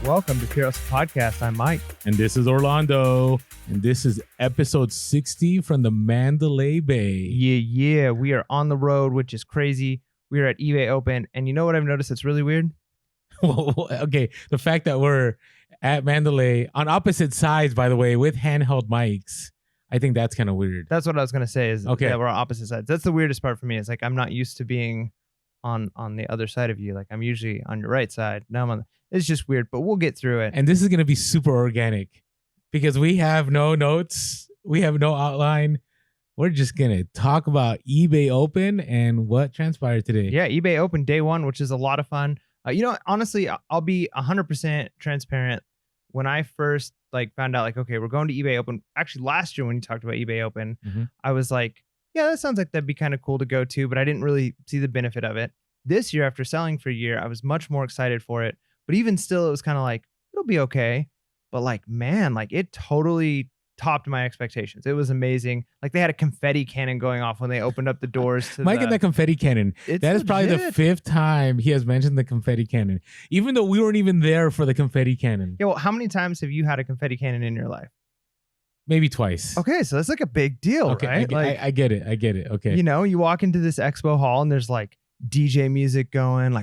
Welcome to Curiosity Podcast. I'm Mike. And this is Orlando. And this is episode 60 from the Mandalay Bay. Yeah. We are on the road, which is crazy. We are at eBay Open. And you know what I've noticed that's really weird? Well, okay. The fact that we're at Mandalay on opposite sides, by the way, with handheld mics. I think that's kind of weird. That's what I was going to say is okay. We're on opposite sides. That's the weirdest part for me. It's like I'm not used to being on the other side of you. Like I'm usually on your right side. Now I'm on it's just weird, but we'll get through it. And this is going to be super organic because we have no notes. We have no outline. We're just going to talk about eBay Open and what transpired today. Yeah, eBay Open day one, which is a lot of fun. Honestly, I'll be 100% transparent. When I first found out okay, we're going to eBay Open. Actually, last year when you talked about eBay Open, I was like, yeah, that sounds like that'd be kind of cool to go to, but I didn't really see the benefit of it. This year, after selling for a year, I was much more excited for it. But even still, it was kind of like, it'll be okay. But man, it totally topped my expectations. It was amazing. They had a confetti cannon going off when they opened up the doors to Mike and the confetti cannon. That is probably the 5th time he has mentioned the confetti cannon, even though we weren't even there for the confetti cannon. Yeah, well, how many times have you had a confetti cannon in your life? Maybe twice. Okay, so that's a big deal, right? I get it. Okay. You walk into this expo hall and there's DJ music going,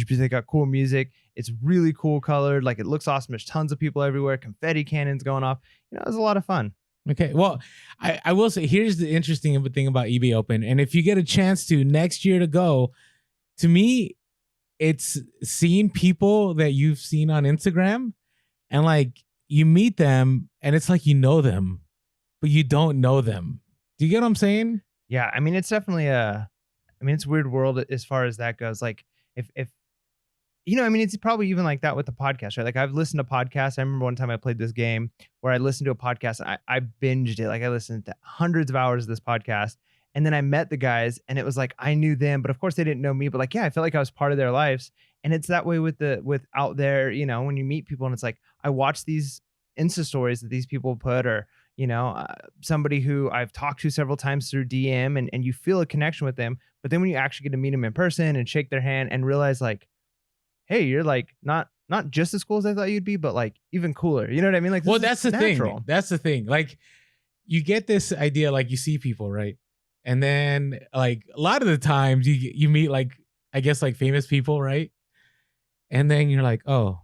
they got cool music. It's really cool colored. It looks awesome. There's tons of people everywhere. Confetti cannons going off. It was a lot of fun. Okay. Well, I will say, here's the interesting thing about eBay Open. And if you get a chance to next year to go, to me, it's seeing people that you've seen on Instagram and you meet them and it's like you know them, but you don't know them. Do you get what I'm saying? Yeah. I mean, it's definitely it's a weird world as far as that goes. If it's probably even like that with the podcast, right? I've listened to podcasts. I remember one time I played this game where I listened to a podcast. I binged it. I listened to hundreds of hours of this podcast. And then I met the guys and it was I knew them, but of course they didn't know me. But I felt like I was part of their lives. And it's that way with out there, when you meet people and it's I watch these Insta stories that these people put or, somebody who I've talked to several times through DM and you feel a connection with them. But then when you actually get to meet them in person and shake their hand and realize hey, you're not just as cool as I thought you'd be, but even cooler. You know what I mean? Well, that's the thing. That's the thing. You get this idea, you see people, right? And then a lot of the times you meet I guess famous people, right? And then you're like, oh,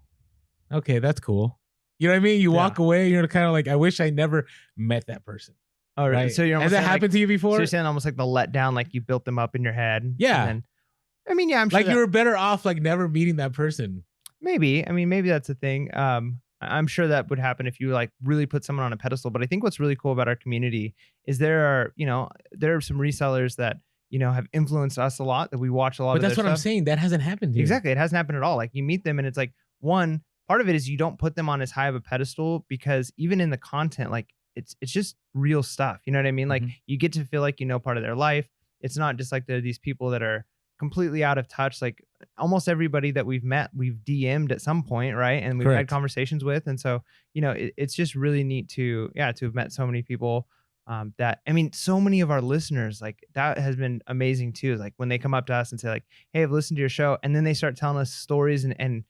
okay, that's cool. You know what I mean? You walk away, you're kind of I wish I never met that person. Oh, right. So you're almost has that happened to you before? So you're saying almost the letdown, you built them up in your head. Yeah. And then, I'm sure you were better off never meeting that person. Maybe. Maybe that's a thing. I'm sure that would happen if you really put someone on a pedestal. But I think what's really cool about our community is there are some resellers that have influenced us a lot, that we watch a lot. But that's what I'm saying. That hasn't happened here. Exactly. It hasn't happened at all. You meet them and it's one part of it is you don't put them on as high of a pedestal because even in the content, it's just real stuff. You know what I mean? You get to feel part of their life. It's not just they're these people that are completely out of touch. Almost everybody that we've met, we've DM'd at some point, right? And we've had conversations with. And so, it's just really neat to have met so many people so many of our listeners, that has been amazing too. When they come up to us and say hey, I've listened to your show. And then they start telling us stories and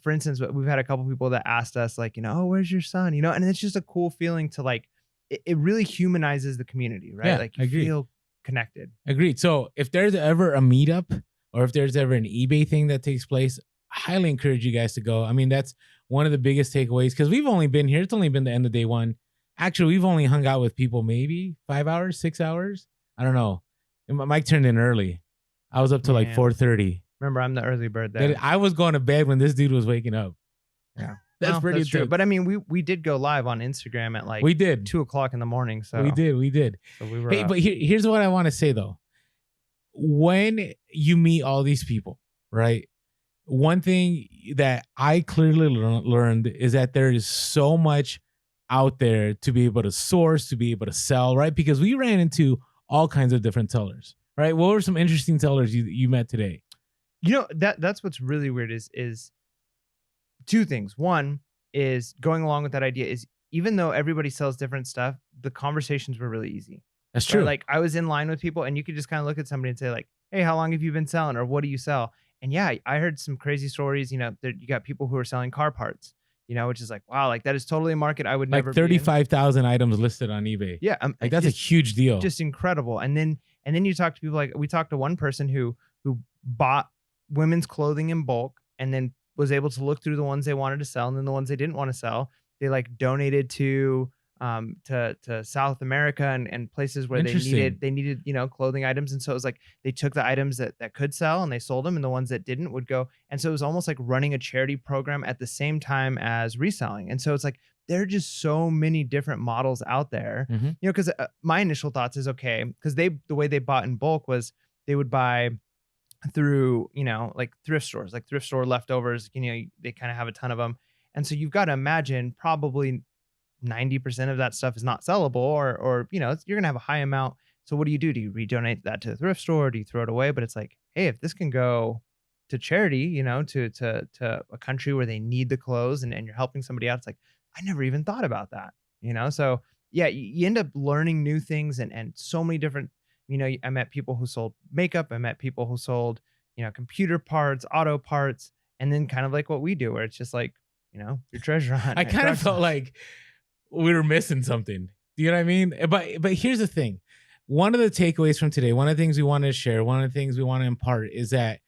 for instance, we've had a couple people that asked us oh, where's your son? And it's just a cool feeling to it really humanizes the community, right? Yeah, you feel connected. Agreed. So if there's ever a meetup or if there's ever an eBay thing that takes place, I highly encourage you guys to go. That's one of the biggest takeaways because we've only been here. It's only been the end of day one. Actually, we've only hung out with people maybe 5 hours, 6 hours. I don't know. Mike turned in early. I was up till 4:30. Remember, I'm the early bird there. I was going to bed when this dude was waking up. Yeah. That's pretty true. But we did go live on Instagram at we did 2:00 in the morning. So we did. So we were. Hey, but here's what I want to say though. When you meet all these people, right? One thing that I clearly learned is that there is so much out there to be able to source, to be able to sell, right? Because we ran into all kinds of different sellers, right? What were some interesting sellers you met today? That's what's really weird is two things. One is going along with that idea is even though everybody sells different stuff, the conversations were really easy. That's true. I was in line with people and you could just kind of look at somebody and say hey, how long have you been selling? Or what do you sell? And yeah, I heard some crazy stories. You got people who are selling car parts. Which is like, wow, like that is totally a market I would Like never be in. 35,000 items listed on eBay. Yeah, Like that's a huge deal. just incredible. And then you talk to people, like we talked to one person who bought women's clothing in bulk and then was able to look through the ones they wanted to sell, and then the ones they didn't want to sell, they like donated to South America and places where Interesting. they needed clothing items. And so it was like they took the items that could sell and they sold them, and the ones that didn't would go. And so it was almost like running a charity program at the same time as reselling. And so it's like there are just so many different models out there. Mm-hmm. Because my initial thoughts is, okay, because the way they bought in bulk was they would buy through like thrift stores, like thrift store leftovers. They kind of have a ton of them. And so you've got to imagine probably 90% of that stuff is not sellable, or you're gonna have a high amount. So what do? Do you redonate that to the thrift store? Do you throw it away? But it's like, hey, if this can go to charity, to a country where they need the clothes, and you're helping somebody out, it's like, I never even thought about that. So yeah, you end up learning new things, and so many different. I met people who sold makeup. I met people who sold computer parts, auto parts, and then kind of like what we do, where it's just like your treasure hunt. I kind of felt like we were missing something. Do you know what I mean? But here's the thing. One of the takeaways from today, one of the things we want to share, one of the things we want to impart is that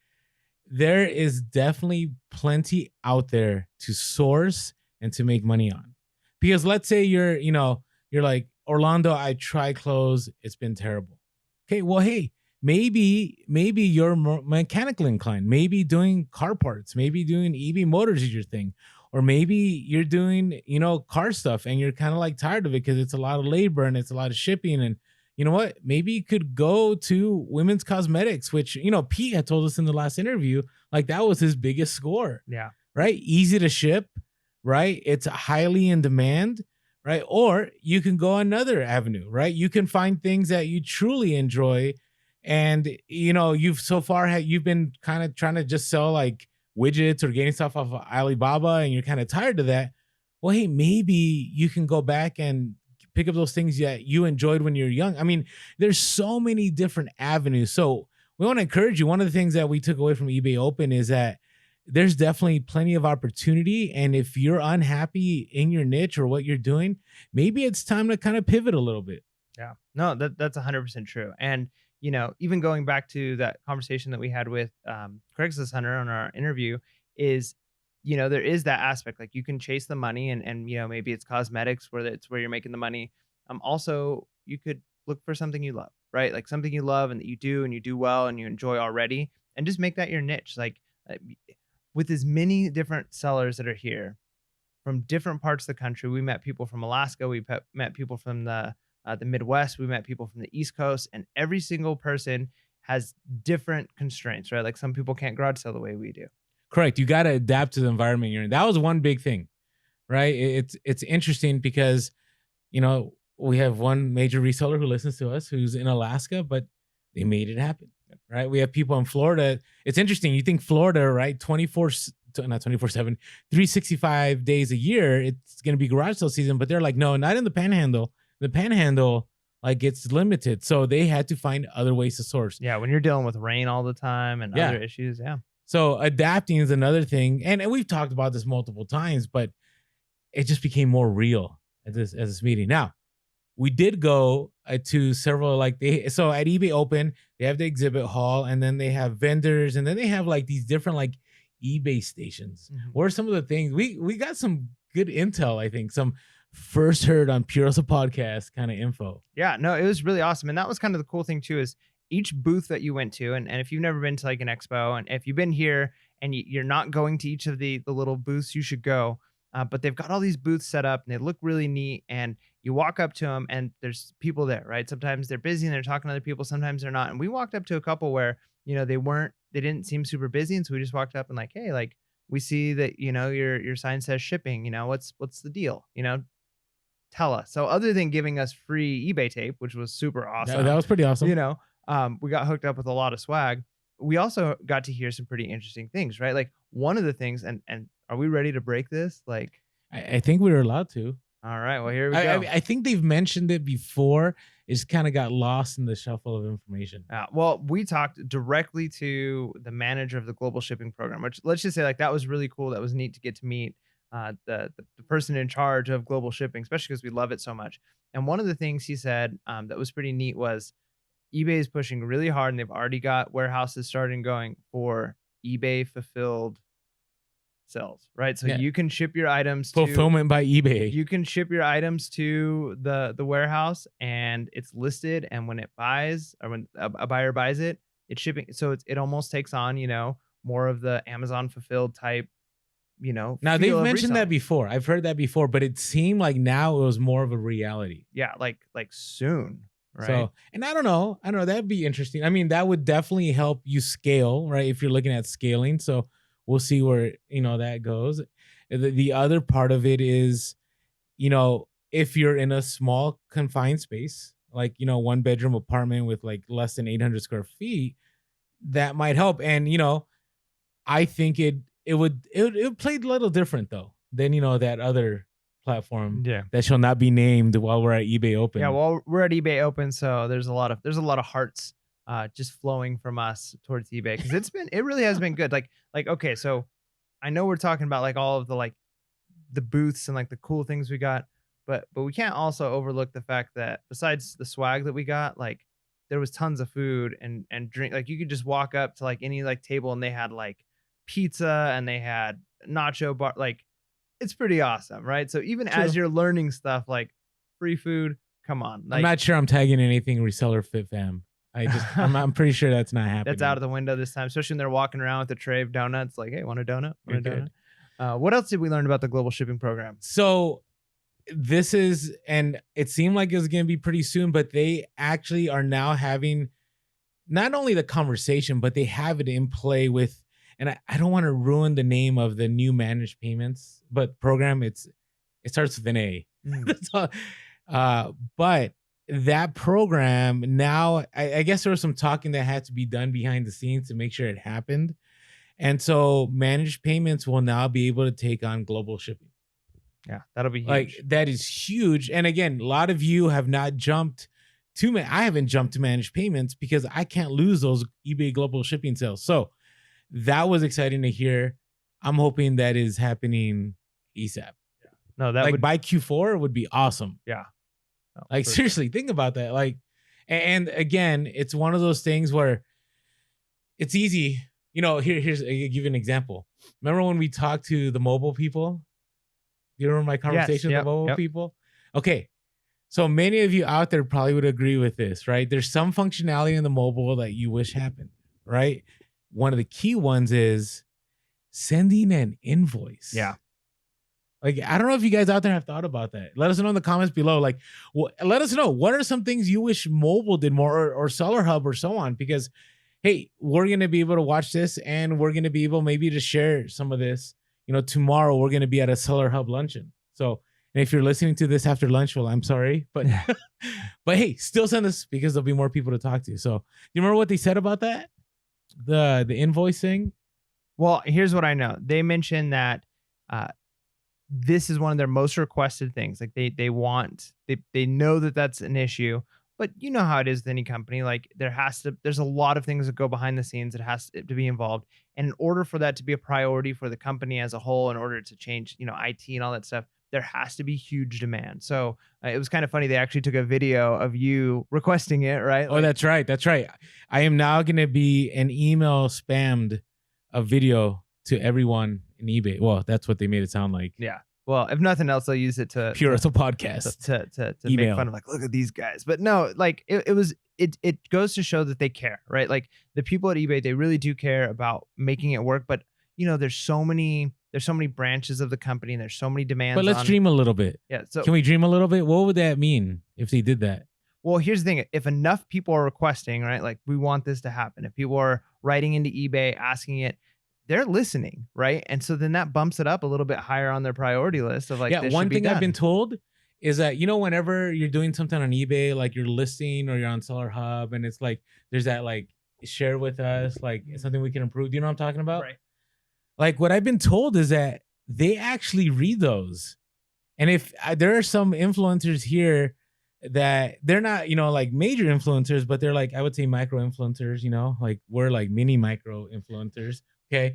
there is definitely plenty out there to source and to make money on. Because let's say you're like, Orlando, I tried clothes, it's been terrible. Okay, well, hey, maybe you're more mechanical inclined. Maybe doing car parts, maybe doing EV motors is your thing. Or maybe you're doing, car stuff and you're kind of like tired of it because it's a lot of labor and it's a lot of shipping. And you know what? Maybe you could go to women's cosmetics, which, Pete had told us in the last interview, like that was his biggest score. Yeah. Right? Easy to ship, right? It's highly in demand, right? Or you can go another avenue, right? You can find things that you truly enjoy. And, you've been kind of trying to just sell like widgets or getting stuff off of Alibaba, and you're kind of tired of that. Well, hey, maybe you can go back and pick up those things that you enjoyed when you were young. I mean, there's so many different avenues. So we want to encourage you. One of the things that we took away from eBay Open is that there's definitely plenty of opportunity. And if you're unhappy in your niche or what you're doing, maybe it's time to kind of pivot a little bit. Yeah, no, that's 100% true. And even going back to that conversation that we had with Craigslist Hunter on our interview is, there is that aspect, like you can chase the money, and maybe it's cosmetics where it's where you're making the money. Also, you could look for something you love, right? Like something you love and that you do well and you enjoy already, and just make that your niche. Like with as many different sellers that are here from different parts of the country, we met people from Alaska, we met people from the Midwest, we met people from the East Coast, and every single person has different constraints, right? Like some people can't garage sell the way we do. Correct. You got to adapt to the environment you're in. That was one big thing, right? It's interesting because, we have one major reseller who listens to us who's in Alaska, but they made it happen, right? We have people in Florida. It's interesting. You think Florida, right? 365 days a year, it's going to be garage sale season, but they're like, no, not in the Panhandle. The Panhandle, like, it's limited. So they had to find other ways to source. Yeah, when you're dealing with rain all the time and other issues, yeah. So adapting is another thing. And we've talked about this multiple times, but it just became more real at this meeting. Now, we did go to several, so at eBay Open, they have the exhibit hall, and then they have vendors, and then they have like these different like eBay stations. Mm-hmm. What are some of the things? We got some good intel, I think, some first heard on Purosa podcast kind of info. Yeah, no, it was really awesome. And that was kind of the cool thing too, is each booth that you went to, and if you've never been to like an expo, and if you've been here and you're not going to each of the little booths, you should go. But they've got all these booths set up and they look really neat, and you walk up to them and there's people there, right? Sometimes they're busy and they're talking to other people. Sometimes they're not. And we walked up to a couple where, they didn't seem super busy. And so we just walked up and like, hey, like we see that, your sign says shipping, what's the deal? Tell us. So other than giving us free eBay tape, which was super awesome. That was pretty awesome. We got hooked up with a lot of swag. We also got to hear some pretty interesting things, right? Like one of the things, and are we ready to break this? Like, I think we were allowed to. All right. Well, here we go. I think they've mentioned it before. It just kind of got lost in the shuffle of information. Well, we talked directly to the manager of the global shipping program, which let's just say like that was really cool. That was neat to get to meet the person in charge of global shipping, especially because we love it so much. And one of the things he said that was pretty neat was eBay is pushing really hard, and they've already got warehouses starting going for eBay fulfilled sells, right? So Yeah. you can ship your items Fulfillment by eBay. you can ship your items to the warehouse, and it's listed, and when it buys, or when a buyer buys it, it's shipping. So it almost takes on, more of the Amazon fulfilled type, Now they've feel of mentioned that reselling. before. I've heard that before, but it seemed like now it was more of a reality. Yeah, like soon, right? So, and I don't know, that'd be interesting. I mean, that would definitely help you scale, right? If you're looking at scaling. So we'll see where, that goes. The other part of it is, if you're in a small confined space, like, 1-bedroom apartment with like less than 800 square feet, that might help. And, I think it would play a little different though than, that other platform Yeah. that shall not be named while we're at eBay Open. Yeah, well, we're at eBay Open, so there's a lot of hearts just flowing from us towards eBay, because it really has been good. Like okay, so I know we're talking about like all of the like the booths and like the cool things we got, but we can't also overlook the fact that besides the swag that we got, like there was tons of food and drink. Like you could just walk up to like any like table and they had like pizza and they had nacho bar. Like it's pretty awesome, right? So even True. as you're learning stuff like free food, come on. Like, I'm not sure I'm tagging anything reseller fit fam. I'm pretty sure that's not happening. that's out of the window this time, especially when they're walking around with a tray of donuts. Like, hey, want a donut? Want a You're donut? What else did we learn about the global shipping program? So this is, and it seemed like it was going to be pretty soon, but they actually are now having not only the conversation, but they have it in play with, and I don't want to ruin the name of the new managed payments, but program, it starts with an A. That's all. But that program now, I guess there was some talking that had to be done behind the scenes to make sure it happened. And so managed payments will now be able to take on global shipping. Yeah, that'll be huge. Like that is huge. And again, a lot of you have not jumped to I haven't jumped to managed payments because I can't lose those eBay global shipping sales. So that was exciting to hear. I'm hoping that is happening ASAP. Yeah. No, that like would by Q4 would be awesome. Yeah. No, like seriously, think about that. Like, and again, it's one of those things where it's easy. Here's I'll give you an example. Remember when we talked to the mobile people? You remember my conversation with the mobile people? Okay. So many of you out there probably would agree with this, right? There's some functionality in the mobile that you wish happened, right? One of the key ones is sending an invoice. Yeah. Like, I don't know if you guys out there have thought about that. Let us know in the comments below. Like, let us know, what are some things you wish mobile did more, or Seller Hub or so on? Because, hey, we're going to be able to watch this, and we're going to be able maybe to share some of this. Tomorrow we're going to be at a Seller Hub luncheon. So, and if you're listening to this after lunch, well, I'm sorry, but but hey, still send us, because there'll be more people to talk to. So, you remember what they said about that? The invoice thing? Well, here's what I know. They mentioned that this is one of their most requested things. Like they know that that's an issue, but you know how it is with any company. Like there's a lot of things that go behind the scenes that has to be involved. And in order for that to be a priority for the company as a whole, in order to change, IT and all that stuff, there has to be huge demand. So it was kind of funny. They actually took a video of you requesting it, right? Oh, that's right. That's right. I am now going to be an email spammed a video to everyone in eBay. Well, that's what they made it sound like. Yeah. Well, if nothing else, they'll use it to Pure as a podcast to make fun of, like, look at these guys. But no, like it goes to show that they care, right? Like the people at eBay, they really do care about making it work. But there's so many branches of the company, and there's so many demands. But let's dream a little bit. Yeah. So can we dream a little bit? What would that mean if they did that? Well, here's the thing. If enough people are requesting, right, like we want this to happen. If people are writing into eBay, asking it, they're listening, right? And so then that bumps it up a little bit higher on their priority list of like, yeah, one thing I've been told is that, whenever you're doing something on eBay, like you're listing or you're on Seller Hub, and it's like, there's that like share with us, like something we can improve. Do you know what I'm talking about? Right. Like what I've been told is that they actually read those And if there are some influencers here that they're not, like major influencers, but they're like, I would say micro influencers, like we're like mini micro influencers. Okay.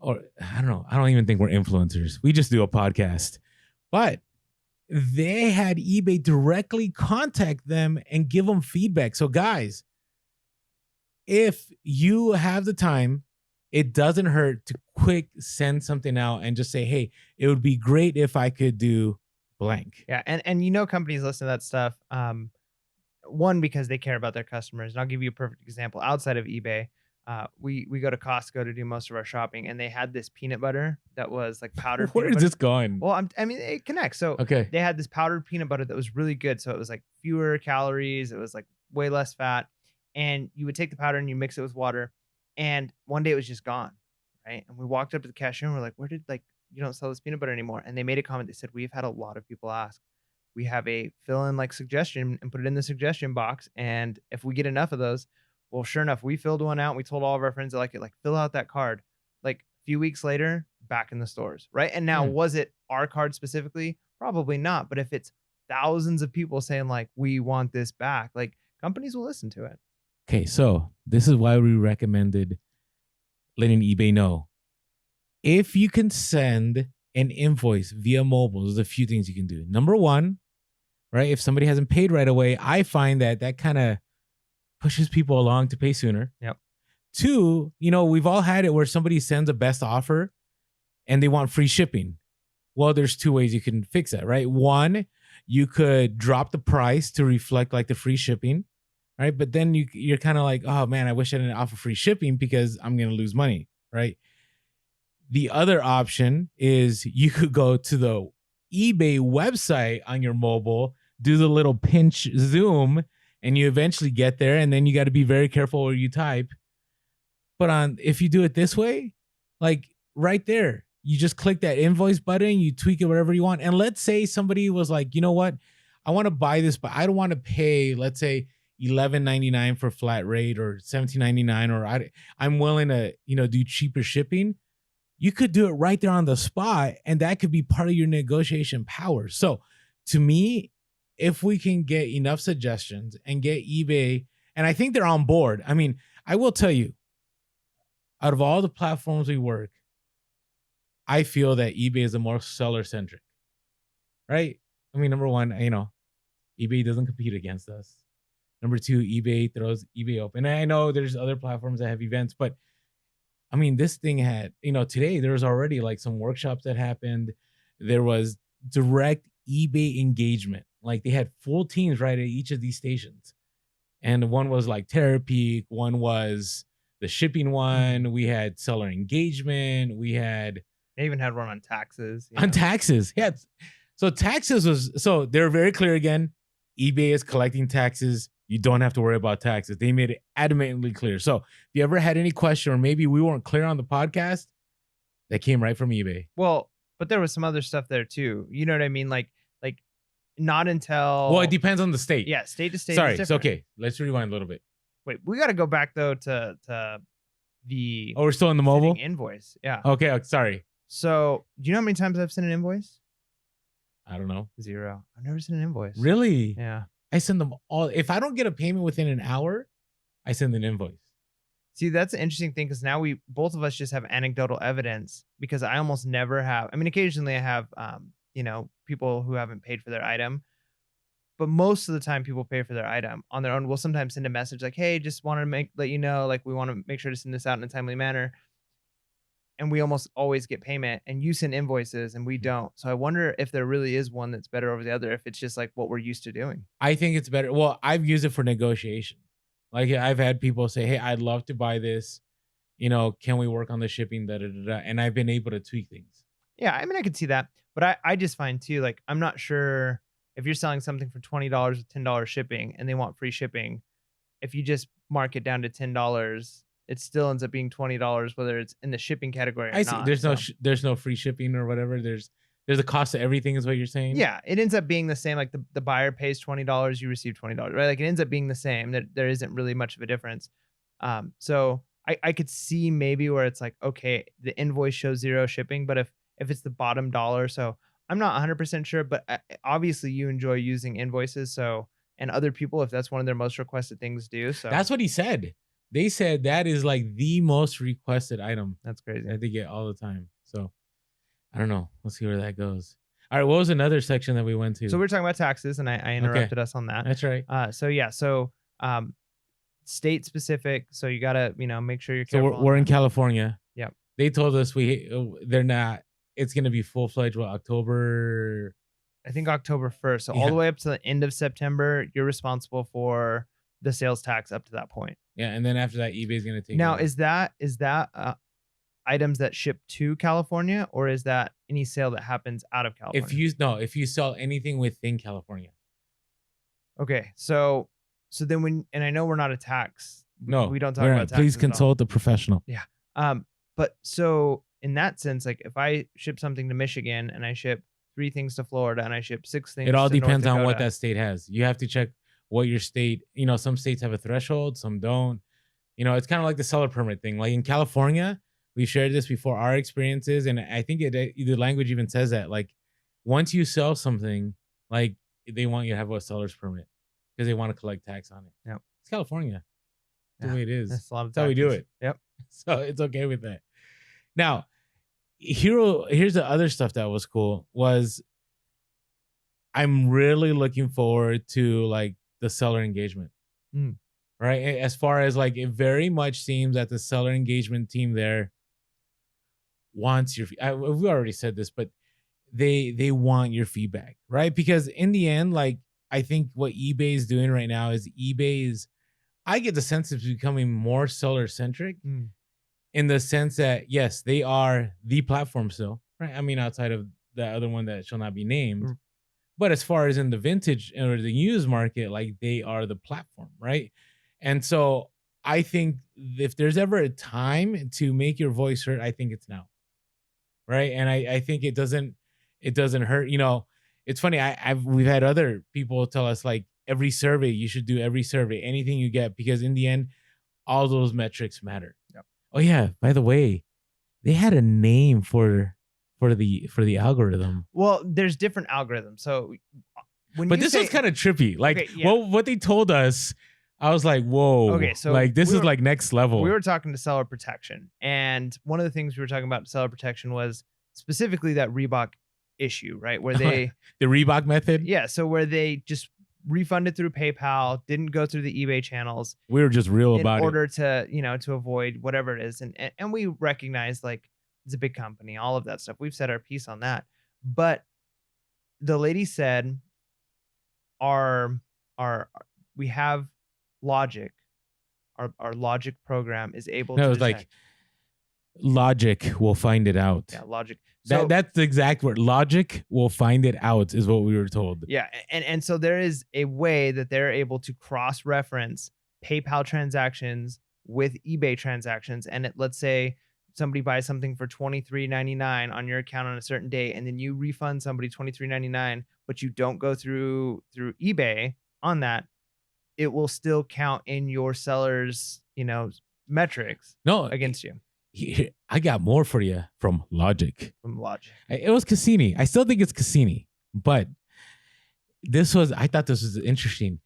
Or I don't know. I don't even think we're influencers. We just do a podcast. But they had eBay directly contact them and give them feedback. So guys, if you have the time, it doesn't hurt to quick send something out and just say, hey, it would be great if I could do blank. Yeah, and companies listen to that stuff. One, because they care about their customers. And I'll give you a perfect example. Outside of eBay, we go to Costco to do most of our shopping, and they had this peanut butter that was like powdered. Where peanut is butter. this going? Well, I mean, it connects. So okay, they had this powdered peanut butter that was really good. So it was like fewer calories. It was like way less fat. And you would take the powder and you mix it with water. And one day it was just gone, right? And we walked up to the cashier and we're like, where did you don't sell this peanut butter anymore? And they made a comment. They said, we've had a lot of people ask. We have a fill in like suggestion and put it in the suggestion box. And if we get enough of those, well, sure enough, we filled one out. And we told all of our friends that like it, like fill out that card. Like a few weeks later, back in the stores, right? And now, was it our card specifically? Probably not. But if it's thousands of people saying like, we want this back, like companies will listen to it. Okay, so this is why we recommended letting eBay know. If you can send an invoice via mobile, there's a few things you can do. Number one, right? If somebody hasn't paid right away, I find that kind of pushes people along to pay sooner. Yep. Two, we've all had it where somebody sends a best offer and they want free shipping. Well, there's two ways you can fix that, right? One, you could drop the price to reflect like the free shipping, right? But then you're kind of like, oh man, I wish I didn't offer free shipping because I'm going to lose money, right? The other option is you could go to the eBay website on your mobile, do the little pinch zoom, and you eventually get there. And then you got to be very careful where you type. But if you do it this way, like right there, you just click that invoice button, you tweak it whatever you want. And let's say somebody was like, you know what? I want to buy this, but I don't want to pay, let's say, $11.99 for flat rate or $17.99, or I'm willing to, do cheaper shipping. You could do it right there on the spot, and that could be part of your negotiation power. So to me, if we can get enough suggestions and get eBay, and I think they're on board. I mean, I will tell you, out of all the platforms we work, I feel that eBay is the more seller-centric, right? I mean, number one, eBay doesn't compete against us. Number two, eBay throws eBay open. And I know there's other platforms that have events, but I mean, this thing had, today there was already like some workshops that happened. There was direct eBay engagement. Like they had full teams right at each of these stations. And one was like Therapy. One was the shipping one. We had seller engagement. They even had one on taxes. On taxes. Yeah. So taxes so they're very clear again. eBay is collecting taxes. You don't have to worry about taxes. They made it adamantly clear. So if you ever had any question, or maybe we weren't clear on the podcast, that came right from eBay. Well, but there was some other stuff there too. You know what I mean? Like not until. Well, it depends on the state. Yeah, state to state. Sorry, it's okay. Let's rewind a little bit. Wait, we got to go back though to the. Oh, we're still in the mobile invoice. Yeah. Okay. Sorry. So, do you know how many times I've sent an invoice? I don't know. 0. I've never sent an invoice. Really? Yeah. I send them all. If I don't get a payment within an hour, I send an invoice. See, that's an interesting thing because now both of us just have anecdotal evidence because I almost never have. I mean, occasionally I have, people who haven't paid for their item, but most of the time people pay for their item on their own. We'll sometimes send a message like, "Hey, just want to let you know, like we want to make sure to send this out in a timely manner." And we almost always get payment, and you send invoices and we don't. So I wonder if there really is one that's better over the other, if it's just like what we're used to doing. I think it's better. Well, I've used it for negotiation. Like I've had people say, "Hey, I'd love to buy this. Can we work on the shipping?" And I've been able to tweak things. Yeah, I mean, I could see that, but I just find too, like I'm not sure if you're selling something for $20 with $10 shipping, and they want free shipping. If you just mark it down to $10. It still ends up being $20, whether it's in the shipping category or I see. not. There's no free shipping or whatever. There's a cost of everything, is what you're saying. Yeah, it ends up being the same. Like the buyer pays $20, you receive $20, right? Like it ends up being the same. There isn't really much of a difference. So I could see maybe where it's like, okay, the invoice shows 0 shipping, but if it's the bottom dollar, so I'm not 100% sure, but obviously you enjoy using invoices, so and other people if that's one of their most requested things do. So That's what he said. They said that is like the most requested item that's crazy. that they get all the time. So I don't know. We'll see where that goes. All right. What was another section that we went to? So we're talking about taxes, and I interrupted us on that. That's right. So state specific. So you gotta make sure you're So careful. we're in California. Yep. They told us they're not. It's gonna be full fledged. October? I think October 1st. So all the way up to the end of September, you're responsible for the sales tax up to that point. Yeah, and then after that, eBay's gonna take. Now, over. is that items that ship to California, or is that any sale that happens out of California? If you sell anything within California. Okay, so then and I know we're not a tax. No, we don't talk about taxes. Please consult a professional. Yeah. But so in that sense, like if I ship something to Michigan and I ship 3 things to Florida and I ship 6 things, it all to depends North on what Dakota. that state has. You have to check what your state. Some states have a threshold, some don't. It's kind of like the seller permit thing. Like in California, we shared this before, our experiences, and I think the language even says that. Like once you sell something, like they want you to have a seller's permit because they want to collect tax on it. Yeah, it's California. That's the way it is. That's a lot of That's how we do taxes. it. Yep. So it's okay with that. Now, here's the other stuff that was cool was I'm really looking forward to like the seller engagement. Right? As far as like it very much seems that the seller engagement team there wants your we already said this, but they want your feedback, right? Because in the end, like I think what eBay is doing right now is I get the sense it's becoming more seller centric in the sense that yes, they are the platform still, right? I mean, outside of the other one that shall not be named, but as far as in the vintage or the used market, like they are the platform, right? And so I think if there's ever a time to make your voice heard, I think it's now, right? And I think it doesn't hurt. It's funny. We've had other people tell us like every survey, you should do every survey, anything you get, because in the end, all those metrics matter. Yep. Oh yeah. By the way, they had a name for the algorithm. Well, there's different algorithms. So but this was kind of trippy. Like what they told us, I was like, whoa. Okay, so like this is like next level. We were talking to seller protection, and one of the things we were talking about seller protection was specifically that Reebok issue, right? Where they the Reebok method. Yeah, so where they just refunded through PayPal, didn't go through the eBay channels. We were just real about it in order to to avoid whatever it is, and we recognize like it's a big company, all of that stuff. We've said our piece on that, but the lady said, we have logic. Our logic program is able to. It was like logic will find it out. Yeah, logic. So that's the exact word. Logic will find it out is what we were told. Yeah, and so there is a way that they're able to cross-reference PayPal transactions with eBay transactions, and let's say somebody buys something for $23.99 on your account on a certain day, and then you refund somebody $23.99, but you don't go through eBay on that, it will still count in your seller's metrics against you. I got more for you from Logic. From Logic. It was Cassini. I still think it's Cassini, but I thought this was interesting.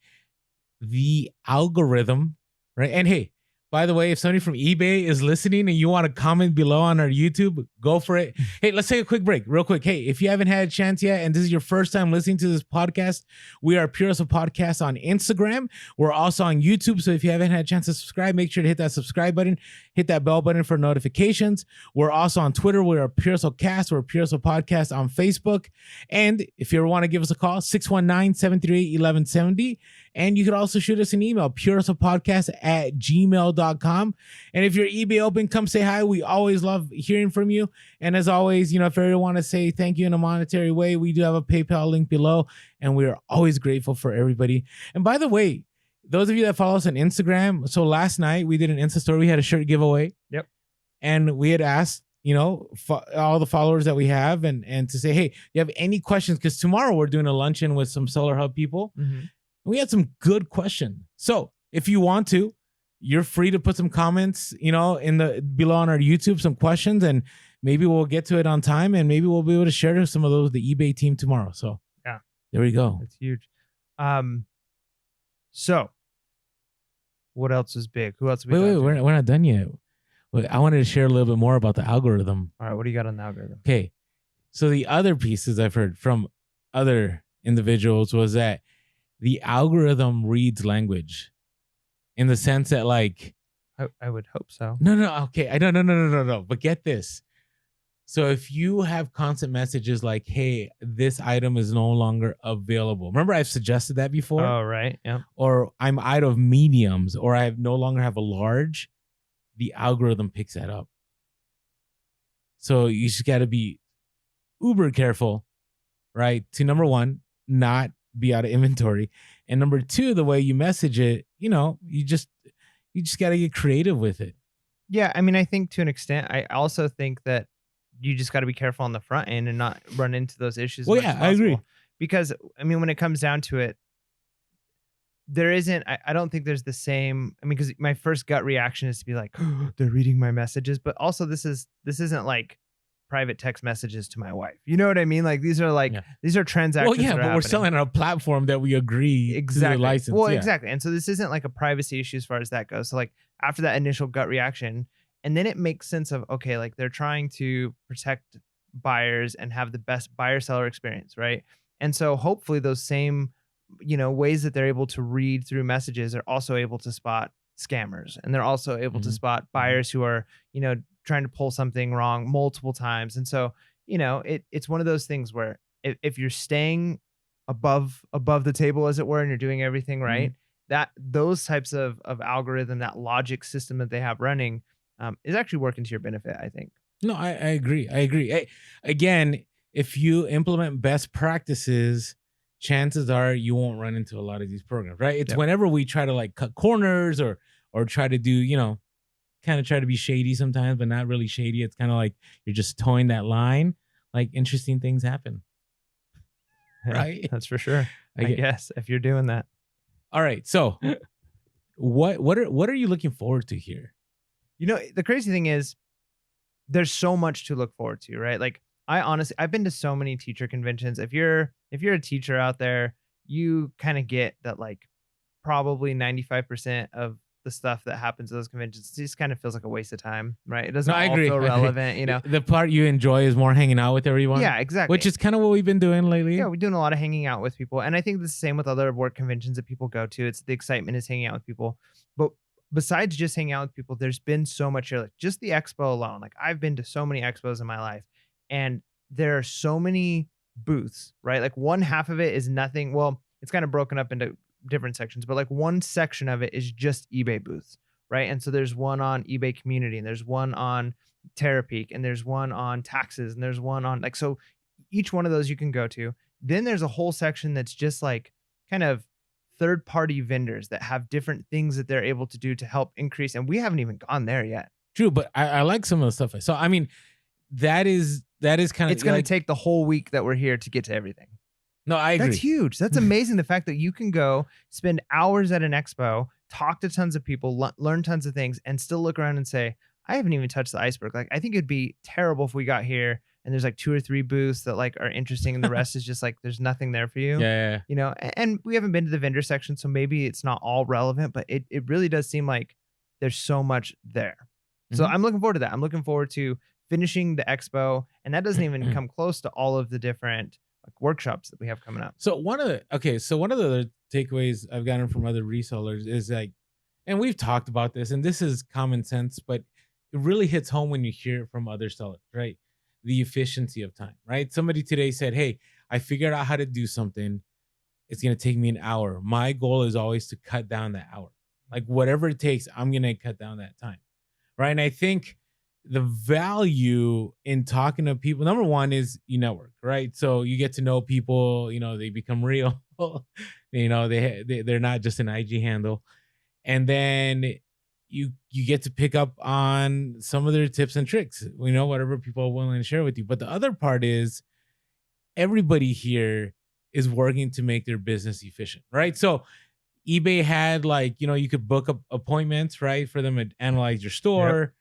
The algorithm, right? And hey, by the way, if somebody from eBay is listening and you want to comment below on our YouTube, go for it. Hey, let's take a quick break real quick. Hey, if you haven't had a chance yet, and this is your first time listening to this podcast, we are Pure Hustle Podcast on Instagram. We're also on YouTube. So if you haven't had a chance to subscribe, make sure to hit that subscribe button, hit that bell button for notifications. We're also on Twitter. We're Pure Hustle Cast. We're Pure Hustle Podcast on Facebook. And if you ever want to give us a call, 619-738-1170. And you can also shoot us an email, purehustlepodcast@gmail.com. And if you're eBay open, come say hi. We always love hearing from you. And as always, if you want to say thank you in a monetary way, we do have a PayPal link below. And we are always grateful for everybody. And by the way, those of you that follow us on Instagram, so last night we did an Insta story. We had a shirt giveaway. Yep. And we had asked, all the followers that we have and to say, hey, you have any questions? Because tomorrow we're doing a luncheon with some Seller Hub people. Mm-hmm. We had some good questions. So if you want to, you're free to put some comments, below on our YouTube, some questions. And maybe we'll get to it on time, and maybe we'll be able to share some of those with the eBay team tomorrow. So yeah, there we go. That's huge. So what else is big? Who else? Wait, we're not done yet. I wanted to share a little bit more about the algorithm. All right, what do you got on the algorithm? Okay, so the other pieces I've heard from other individuals was that the algorithm reads language, in the sense that, like, I would hope so. No. Okay, I don't. No. But get this. So if you have constant messages like, "Hey, this item is no longer available," remember I've suggested that before. Oh, right, yeah. Or I'm out of mediums, or I no longer have a large. The algorithm picks that up. So you just got to be uber careful, right? To number one, not be out of inventory, and number two, the way you message it, you just got to get creative with it. Yeah, I mean, I think to an extent, I also think that you just got to be careful on the front end and not run into those issues. Well, yeah, I agree. Because I mean, when it comes down to it, there isn't. I don't think there's the same. I mean, because my first gut reaction is to be like, oh, they're reading my messages, but also this isn't like private text messages to my wife. You know what I mean? Like these are transactions. Well, yeah, but we're selling on a platform that we agree exactly to the license. Well, exactly. And so this isn't like a privacy issue as far as that goes. So like after that initial gut reaction, and then it makes sense of, okay, like they're trying to protect buyers and have the best buyer seller experience, right? And so hopefully those same, ways that they're able to read through messages are also able to spot scammers, and they're also able to spot buyers who are, trying to pull something wrong multiple times. And so, it's one of those things where if you're staying above the table, as it were, and you're doing everything right, that those types of algorithm, that logic system that they have running, is actually working to your benefit, I think. No, I agree. Again, if you implement best practices, chances are you won't run into a lot of these programs, right? It's whenever we try to like cut corners or try to do, kind of try to be shady sometimes, but not really shady. It's kind of like you're just towing that line. Like interesting things happen, right? That's for sure. I guess if you're doing that. All right. So, what are you looking forward to here? The crazy thing is, there's so much to look forward to, right? Like I've been to so many teacher conventions. If you're a teacher out there, you kind of get that, like probably 95% of the stuff that happens at those conventions just kind of feels like a waste of time, right? It doesn't all feel relevant, The part you enjoy is more hanging out with everyone. Yeah, exactly. Which is kind of what we've been doing lately. Yeah, we're doing a lot of hanging out with people. And I think the same with other work conventions that people go to. It's the excitement is hanging out with people. But besides just hanging out with people, there's been so much here, like just the expo alone. Like I've been to so many expos in my life, and there are so many booths, right? Like one half of it is nothing. Well, it's kind of broken up into different sections, but like one section of it is just eBay booths, right? And so there's one on eBay community, and there's one on Terapeak, and there's one on taxes, and there's one on so each one of those you can go to. Then there's a whole section that's just like kind of third-party vendors that have different things that they're able to do to help increase. And we haven't even gone there yet. True, but I like some of the stuff I saw. I mean, that is kind of, it's going to take the whole week that we're here to get to everything. No, I agree. That's huge. That's amazing. The fact that you can go spend hours at an expo, talk to tons of people, learn tons of things, and still look around and say, I haven't even touched the iceberg. Like, I think it'd be terrible if we got here and there's like 2 or 3 booths that like are interesting, and the rest is just like there's nothing there for you. Yeah. And we haven't been to the vendor section, so maybe it's not all relevant, but it really does seem like there's so much there. So I'm looking forward to that. I'm looking forward to finishing the expo, and that doesn't even come close to all of the different like workshops that we have coming up. So one of the other takeaways I've gotten from other resellers is like, and we've talked about this, and this is common sense, but it really hits home when you hear it from other sellers, right? The efficiency of time, right? Somebody today said, hey, I figured out how to do something. It's going to take me an hour. My goal is always to cut down that hour. Like whatever it takes, I'm going to cut down that time, right? And I think the value in talking to people, number one is you network, right? So you get to know people, they become real, they're not just an IG handle. And then you get to pick up on some of their tips and tricks, whatever people are willing to share with you. But the other part is everybody here is working to make their business efficient, right? So eBay had you could book appointments, right, for them to analyze your store. Yep.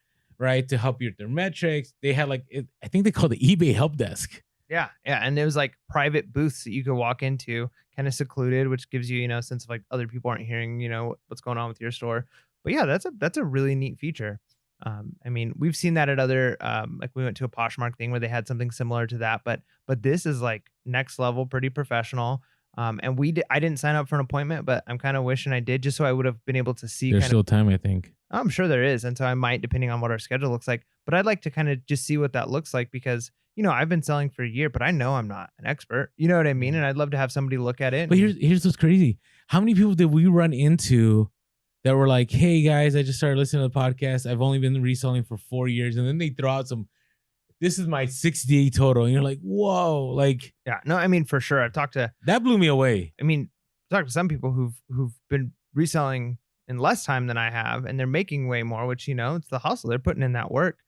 right? To help you with their metrics. They had like, I think they called the eBay help desk. Yeah, yeah, and there was like private booths that you could walk into, kind of secluded, which gives you, a sense of like other people aren't hearing, what's going on with your store. But yeah, that's a really neat feature. I mean, we've seen that at other, like we went to a Poshmark thing where they had something similar to that, but this is like next level, pretty professional. And I didn't sign up for an appointment, but I'm kind of wishing I did, just so I would have been able to see. There's kind of, still time, I think. I'm sure there is, and so I might, depending on what our schedule looks like. But I'd like to kind of just see what that looks like because I've been selling for a year, but I know I'm not an expert. You know what I mean? And I'd love to have somebody look at it. But here's what's crazy. How many people did we run into that were like, "Hey guys, I just started listening to the podcast. I've only been reselling for 4 years," and then they throw out some. This is my 6 day total, and you're like, "Whoa!" Like, yeah, no, I mean for sure. I've talked to that blew me away. I mean, I've talked to some people who've been reselling in less time than I have, and they're making way more. Which it's the hustle. They're putting in that work,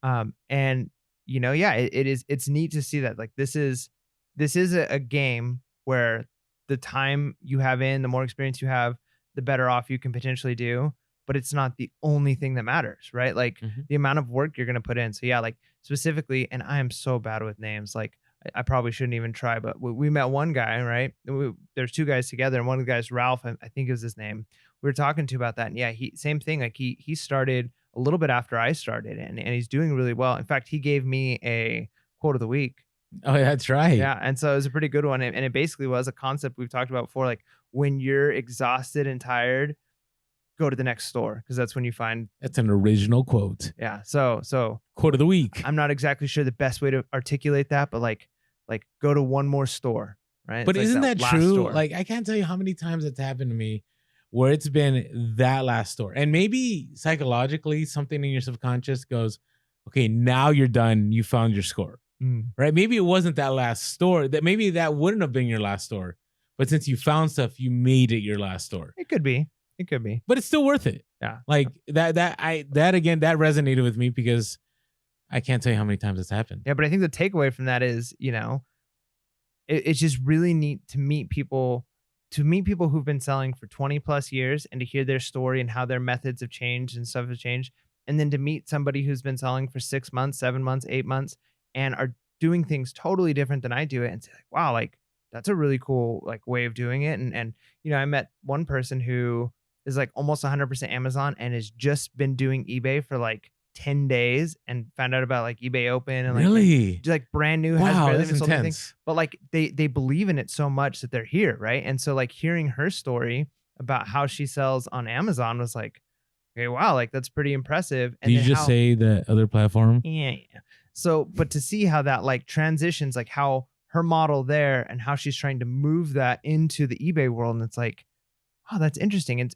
and yeah, it's neat to see that. Like this is a game where the time you have in, the more experience you have, the better off you can potentially do. But it's not the only thing that matters, right? Like the amount of work you're gonna put in. So yeah, like specifically, and I am so bad with names. Like I probably shouldn't even try, but we met one guy, right? There's two guys together, and one of the guys, Ralph, I think is his name. We were talking to about that, and yeah, same thing. Like he started a little bit after I started, and he's doing really well. In fact, he gave me a quote of the week. Oh, that's right. Yeah, and so it was a pretty good one, and it basically was a concept we've talked about before. Like when you're exhausted and tired, go to the next store because that's when you find. That's an original quote. Yeah. So quote of the week. I'm not exactly sure the best way to articulate that, but like go to one more store, right? But It's isn't like that true? store. Like I can't tell you how many times it's happened to me where it's been that last store. And maybe psychologically something in your subconscious goes, okay, now you're done. You found your score. Right? Maybe it wasn't that last store. That maybe that wouldn't have been your last store. But since you found stuff, you made it your last store. It could be. It could be. But it's still worth it. Yeah. Like that again, that resonated with me because I can't tell you how many times it's happened. Yeah, but I think the takeaway from that is, it's just really neat to meet people who've been selling for 20 plus years and to hear their story and how their methods have changed and stuff has changed. And then to meet somebody who's been selling for 6 months, 7 months, 8 months, and are doing things totally different than I do it and say like, wow, like that's a really cool like way of doing it. And I met one person who is like almost 100% Amazon and has just been doing eBay for like 10 days and found out about like eBay Open and like really like brand new. Wow, has that's sold anything. intense. But like they believe in it so much that they're here, right? And so like hearing her story about how she sells on Amazon was like, okay, wow, like that's pretty impressive. And did you just say the other platform? Yeah. So, but to see how that like transitions, like how her model there and how she's trying to move that into the eBay world, and it's like, oh, that's interesting. And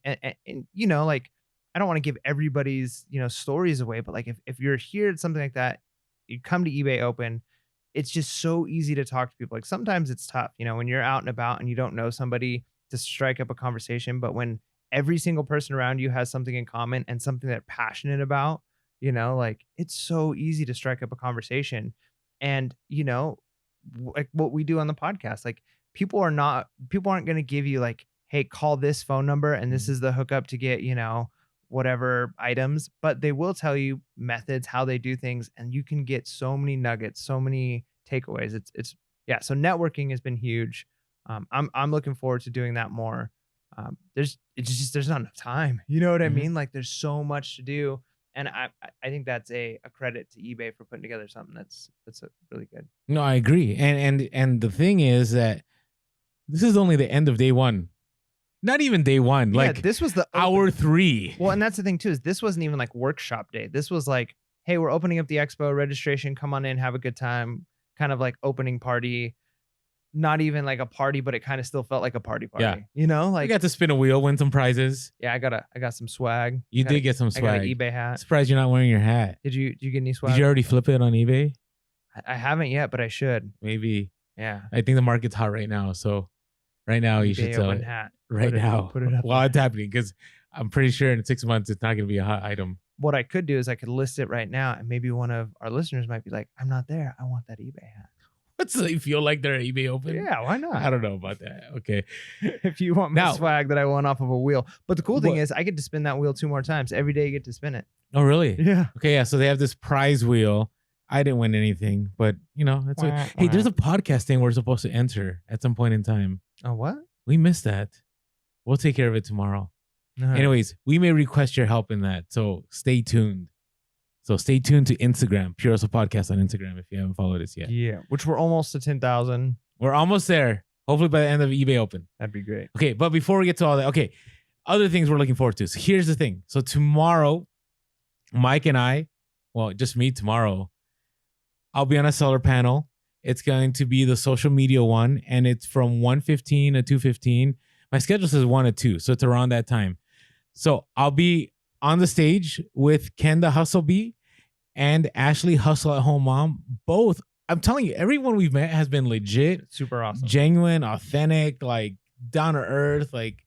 like I don't want to give everybody's stories away, but like if you're here at something like that, you come to eBay Open, it's just so easy to talk to people. Like sometimes it's tough, when you're out and about and you don't know somebody to strike up a conversation, but when every single person around you has something in common and something they're passionate about, like it's so easy to strike up a conversation. And like what we do on the podcast, like people aren't going to give you like, hey, call this phone number and this is the hookup to get whatever items, but they will tell you methods, how they do things, and you can get so many nuggets, so many takeaways. It's yeah. So networking has been huge. I'm looking forward to doing that more. There's not enough time. You know what I mean? Like there's so much to do. And I think that's a credit to eBay for putting together something that's really good. No, I agree. And the thing is that this is only the end of day one. Not even day one. Yeah, like this was the hour 3. Well, and that's the thing too, is this wasn't even like workshop day. This was like, hey, we're opening up the expo registration. Come on in, have a good time. Kind of like opening party. Not even like a party, but it kind of still felt like a party. Yeah. Like you got to spin a wheel, win some prizes. Yeah, I got some swag. You did get some swag. I got an eBay hat. Surprised you're not wearing your hat. Did you get any swag? Did you already flip it on eBay? I haven't yet, but I should. Maybe. Yeah. I think the market's hot right now, so right now you should sell it. Hat. Right now. Put it up. While it's happening, because I'm pretty sure in 6 months it's not going to be a hot item. What I could do is I could list it right now, and maybe one of our listeners might be like, "I'm not there. I want that eBay hat." So they feel like they're eBay open. Yeah, why not? I don't know about that. Okay. If you want my Now- swag that I won off of a wheel. But the cool thing What- is I get to spin that wheel 2 more times. Every day you get to spin it. Oh, really? Yeah. Okay, yeah. So they have this prize wheel. I didn't win anything, but that's hey, there's a podcast thing we're supposed to enter at some point in time. Oh, what? We missed that. We'll take care of it tomorrow. All right. Anyways, we may request your help in that. So stay tuned. So stay tuned to Instagram, Pure Hustle Podcast on Instagram if you haven't followed us yet. Yeah, which we're almost to 10,000. We're almost there. Hopefully by the end of eBay Open. That'd be great. Okay, but before we get to all that, okay, other things we're looking forward to. So here's the thing. So tomorrow, Mike and I, well, just me tomorrow, I'll be on a seller panel. It's going to be the social media one, and it's from 1:15 to 2:15. My schedule says 1 to 2, so it's around that time. So I'll be on the stage with Kenda Hustlebee and Ashley Hustle at Home Mom. Both, I'm telling you, everyone we've met has been legit, Super awesome. genuine, authentic, like down to earth, like,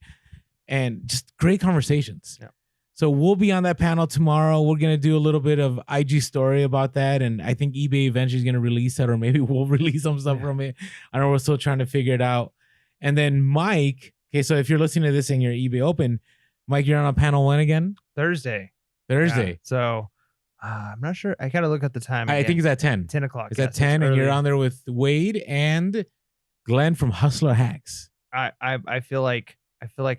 and just great conversations. Yeah. So we'll be on that panel tomorrow. We're going to do a little bit of IG story about that. And I think eBay eventually is going to release that, or maybe we'll release some stuff from it. I know we're still trying to figure it out. And then Mike, okay, so if you're listening to this and you're eBay Open, Mike, you're on panel when again? Thursday. Thursday. Yeah. So I'm not sure. I got to look at the time. I think it's at 10. 10 o'clock. It's at 10, and you're on there with Wade and Glenn from Hustler Hacks. I feel like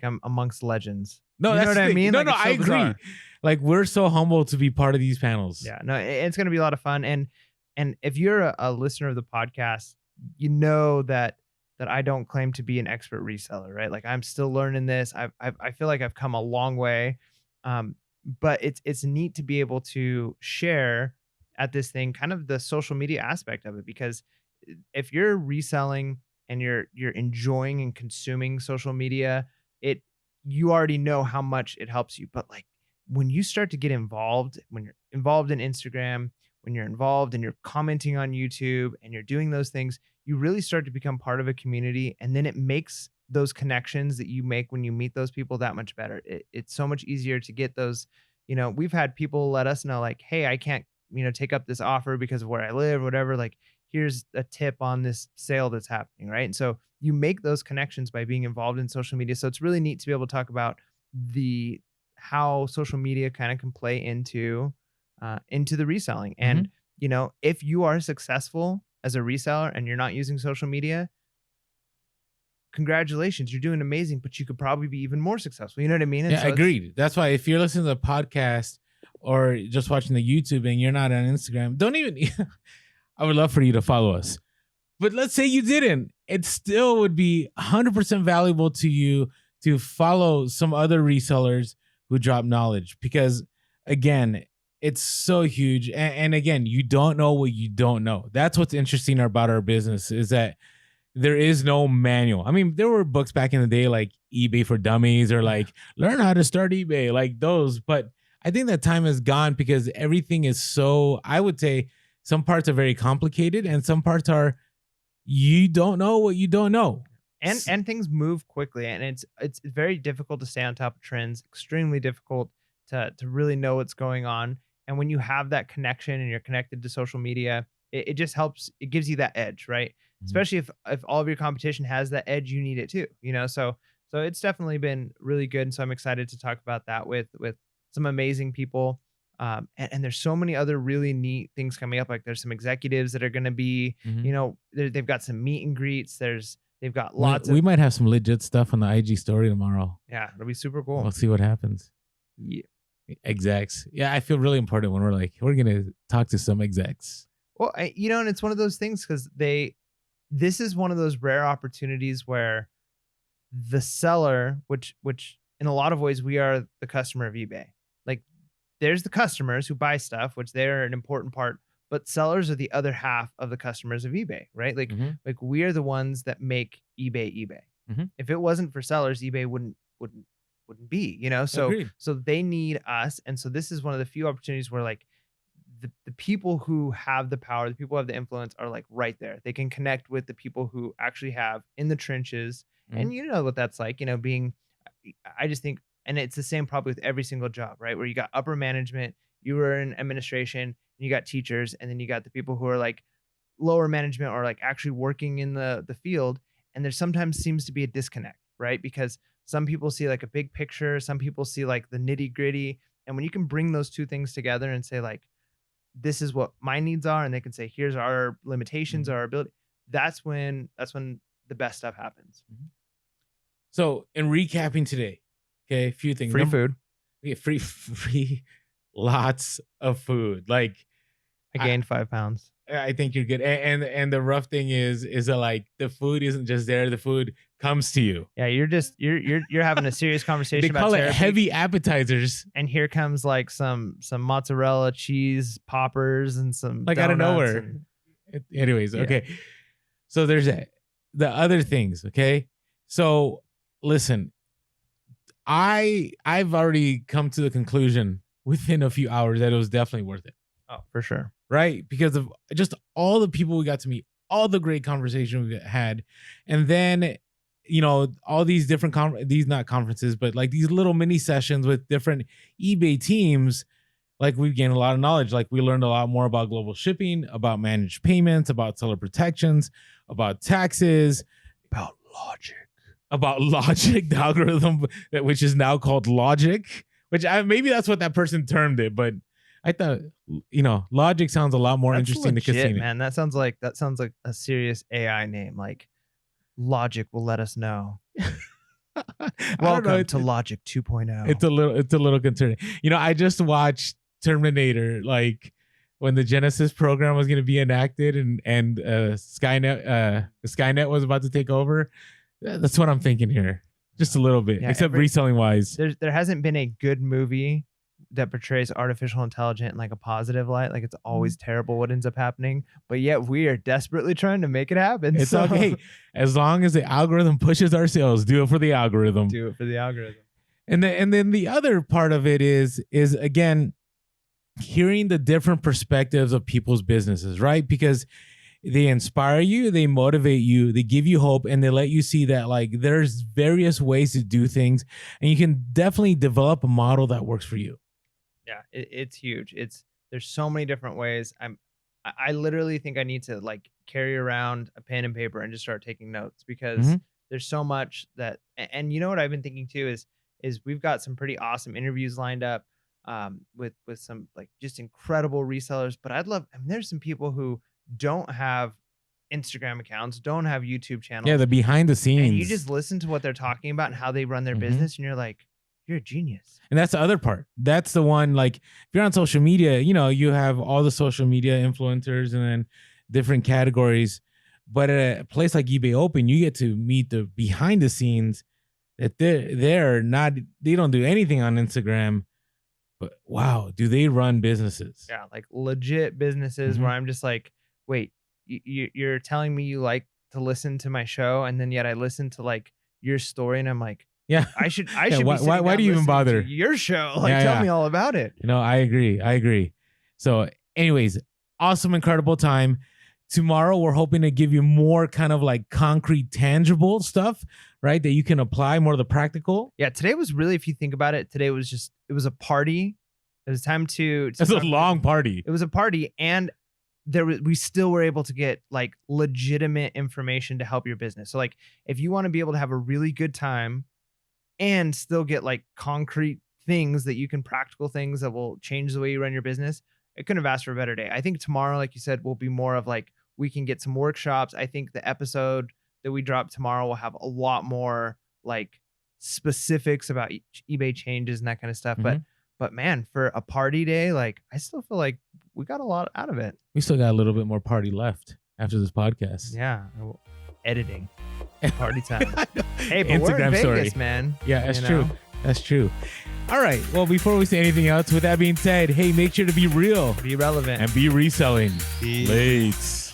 I'm amongst legends. No, You that's know what the I thing. mean? No, Like, no, it's so I agree. bizarre. Like, we're so humbled to be part of these panels. Yeah, no, it's going to be a lot of fun. And if you're a listener of the podcast, you know that I don't claim to be an expert reseller, right? Like, I'm still learning this. I feel like I've come a long way. But it's neat to be able to share at this thing, kind of the social media aspect of it, because if you're reselling and you're enjoying and consuming social media, you already know how much it helps you. But like, when you start to get involved, when you're involved in Instagram, when you're involved and you're commenting on YouTube and you're doing those things, you really start to become part of a community. And then it makes those connections that you make when you meet those people that much better. It's so much easier to get those, we've had people let us know like, hey, I can't, take up this offer because of where I live, whatever. Like, here's a tip on this sale that's happening. Right. And so you make those connections by being involved in social media. So it's really neat to be able to talk about how social media kind of can play into the reselling. And, if you are successful as a reseller and you're not using social media, congratulations, you're doing amazing, but you could probably be even more successful. You know what I mean? And Yeah, so agreed. That's why if you're listening to the podcast or just watching the YouTube and you're not on Instagram, don't even, I would love for you to follow us. But let's say you didn't, it still would be 100% valuable to you to follow some other resellers who drop knowledge, because again, it's so huge. And again, you don't know what you don't know. That's what's interesting about our business, is that there is no manual. I mean, there were books back in the day like eBay for Dummies or like Learn How to Start eBay, like those. But I think that time is gone because everything is so, I would say some parts are very complicated and some parts are, you don't know what you don't know. And things move quickly, and it's very difficult to stay on top of trends, extremely difficult to really know what's going on. And when you have that connection and you're connected to social media, it just helps. It gives you that edge, right? Mm-hmm. Especially if all of your competition has that edge, you need it too, So it's definitely been really good. And so I'm excited to talk about that with some amazing people. And there's so many other really neat things coming up. Like there's some executives that are going to be, they've got some meet and greets. They've got lots we might have some legit stuff on the IG story tomorrow. Yeah, it'll be super cool. We'll see what happens. Yeah. Execs. Yeah, I feel really important when we're going to talk to some execs. Well, and it's one of those things because this is one of those rare opportunities where the seller, which in a lot of ways we are the customer of eBay. Like there's the customers who buy stuff, which they're an important part, but sellers are the other half of the customers of eBay, right? Like we are the ones that make eBay. If it wasn't for sellers, eBay wouldn't be, So Agreed. So they need us, and so this is one of the few opportunities where like the people who have the power, the people who have the influence are like right there. They can connect with the people who actually have in the trenches, and you know what that's like, being. I just think, and it's the same probably with every single job, right? Where you got upper management, you were in administration, and you got teachers, and then you got the people who are like lower management or like actually working in the field, and there sometimes seems to be a disconnect, right? Because some people see like a big picture, some people see like the nitty gritty, and when you can bring those two things together and say like, this is what my needs are, and they can say, here's our limitations, our ability. That's when the best stuff happens. So in recapping today, okay, a few things. Free food. We get free, lots of food. Like I gained 5 pounds. I think you're good. And the rough thing is that like the food isn't just there; the food comes to you. Yeah, you're having a serious conversation. They about call it therapy, heavy appetizers, and here comes like some mozzarella cheese poppers and some like out of nowhere. Anyways, Yeah. okay. So there's that. The other things, okay. So listen, I've already come to the conclusion within a few hours that it was definitely worth it. Oh, for sure. Right? Because of just all the people we got to meet, all the great conversation we had. And then, you know, all these different, these not conferences, but like these little mini sessions with different eBay teams. Like we've gained a lot of knowledge. Like we learned a lot more about global shipping, about managed payments, about seller protections, about taxes, About logic, the algorithm, which is now called logic, which maybe that's what that person termed it. But I thought, you know, logic sounds a lot more interesting legit, to casino. Man, that sounds like a serious AI name. Like Logic will let us know. Welcome to Logic 2.0. It's a little concerning. You know, I just watched Terminator, like when the Genesis program was going to be enacted and Skynet was about to take over. That's what I'm thinking here. Just a little bit, except reselling wise. There hasn't been a good movie that portrays artificial intelligence in like a positive light. Like it's always terrible what ends up happening, but yet we are desperately trying to make it happen. It's okay. As long as the algorithm pushes our sales, do it for the algorithm. Do it for the algorithm. And then the other part of it is again, hearing the different perspectives of people's businesses, right? Because they inspire you, they motivate you, they give you hope, and they let you see that like there's various ways to do things, and you can definitely develop a model that works for you. Yeah, it's huge. There's so many different ways. I literally think I need to like carry around a pen and paper and just start taking notes because there's so much that, and you know what I've been thinking too is we've got some pretty awesome interviews lined up with some like just incredible resellers, but I mean, there's some people who don't have Instagram accounts, don't have YouTube channels. Yeah, the behind the scenes. And you just listen to what they're talking about and how they run their business, and you're like, you're a genius. And that's the other part. That's the one, like, if you're on social media, you know, you have all the social media influencers and then different categories. But at a place like eBay Open, you get to meet the behind the scenes that they don't do anything on Instagram. But wow, do they run businesses? Yeah, like legit businesses where I'm just like, wait, you're telling me you like to listen to my show, and then yet I listen to like your story, and I'm like, yeah, I should. Why do you even bother? Your show, like, tell me all about it. You know, I agree. So, anyways, awesome, incredible time. Tomorrow, we're hoping to give you more kind of like concrete, tangible stuff, right? That you can apply more of the practical. Yeah, today was really, if you think about it, it was a party. It was time to. It's a long party. It was a party, and we still were able to get like legitimate information to help your business. So, like, if you want to be able to have a really good time and still get like concrete things that you can, practical things that will change the way you run your business, I couldn't have asked for a better day. I think tomorrow, like you said, will be more of like, we can get some workshops. I think the episode that we drop tomorrow will have a lot more like specifics about eBay changes and that kind of stuff. But man, for a party day, like I still feel like we got a lot out of it. We still got a little bit more party left after this podcast. Yeah. Editing. Party time. Hey, but Instagram we're in Vegas, story, man. Yeah, that's true. That's true. All right. Well, before we say anything else, with that being said, hey, make sure to be real, be relevant, and be reselling. Peace. Late.